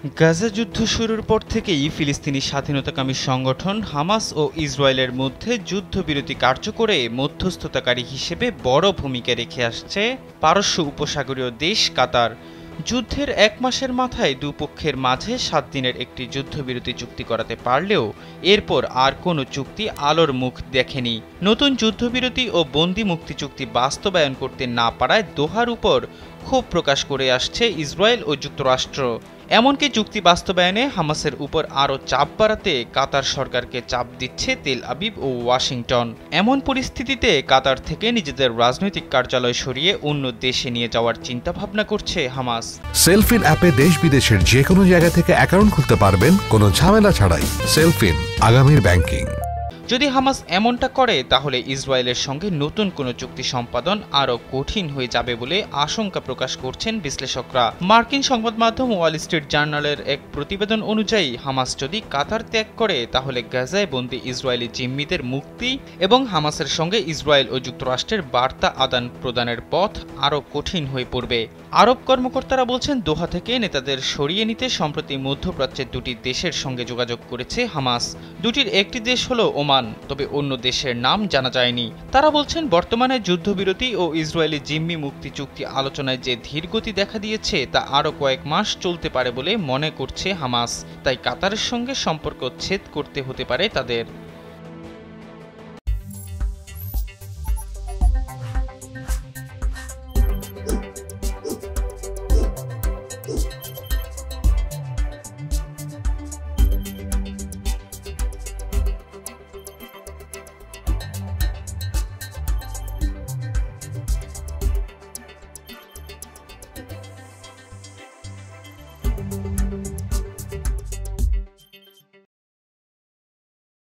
গাজা যুদ্ধ শুরুর পর থেকেই ফিলিস্তিনি স্বাধীনতাকামী সংগঠন হামাস ও ইসরায়েলের মধ্যে যুদ্ধবিরতি কার্যকরে মধ্যস্থতাকারী হিসেবে বড় ভূমিকা রেখে আসছে পারস্য উপসাগরীয় দেশ কাতার। যুদ্ধের এক মাসের মাথায় দুপক্ষের মাঝে 7 দিনের একটি যুদ্ধবিরতি চুক্তি করাতে পারলেও এরপর আর কোনো চুক্তি আলোর মুখ দেখেনি। নতুন যুদ্ধবিরতি ও বন্দি মুক্তি চুক্তি বাস্তবায়ন করতে না পারায় দোহার উপর ক্ষোভ প্রকাশ করে আসছে ইসরায়েল ও যুক্তরাষ্ট্র। এমনকি চুক্তি বাস্তবায়নে হামাসের উপর আরও চাপ বাড়াতে কাতার সরকারকে চাপ দিচ্ছে তেল আবিব ও ওয়াশিংটন। এমন পরিস্থিতিতে কাতার থেকে নিজেদের রাজনৈতিক কার্যালয় সরিয়ে অন্য দেশে নিয়ে যাওয়ার চিন্তাভাবনা করছে হামাস। সেলফিন অ্যাপে দেশ বিদেশের যে কোনো জায়গা থেকে অ্যাকাউন্ট খুলতে পারবেন কোনো ঝামেলা ছাড়াই। সেলফিন, আগামীর ব্যাংকিং। যদি হামাস এমনটা করে তাহলে ইসরায়েলের সঙ্গে নতুন কোনো চুক্তি সম্পাদন আরও কঠিন হয়ে যাবে বলে আশঙ্কা প্রকাশ করছেন বিশ্লেষকরা। মার্কিন সংবাদ মাধ্যম ওয়াল স্ট্রিট জার্নালের এক প্রতিবেদন অনুযায়ী হামাস যদি কাতার ত্যাগ করে তাহলে গাজায় বন্দী ইসরায়েলি জিম্মিদের মুক্তি এবং হামাসের সঙ্গে ইসরায়েল ও যুক্তরাষ্ট্রের বার্তা আদান প্রদানের পথ আরও কঠিন হয়ে পড়বে। আরব কর্মকর্তারা বলছেন দোহা থেকে নেতাদের সরিয়ে নিতে সম্প্রতি মধ্যপ্রাচ্যের দুটি দেশের সঙ্গে যোগাযোগ করেছে হামাস। দুটির একটি দেশ হলো ওমান, তবে অন্য দেশের নাম জানা যায়নি। তারা বলছেন বর্তমানে যুদ্ধবিরতি ও ইসরায়েলি জিম্মি মুক্তি চুক্তি আলোচনায় যে ধীরগতি দেখা দিয়েছে তা আরও কয়েক মাস চলতে পারে বলে মনে করছে হামাস। তাই কাতারের সঙ্গে সম্পর্ক ছেদ করতে হতে পারে তাদের।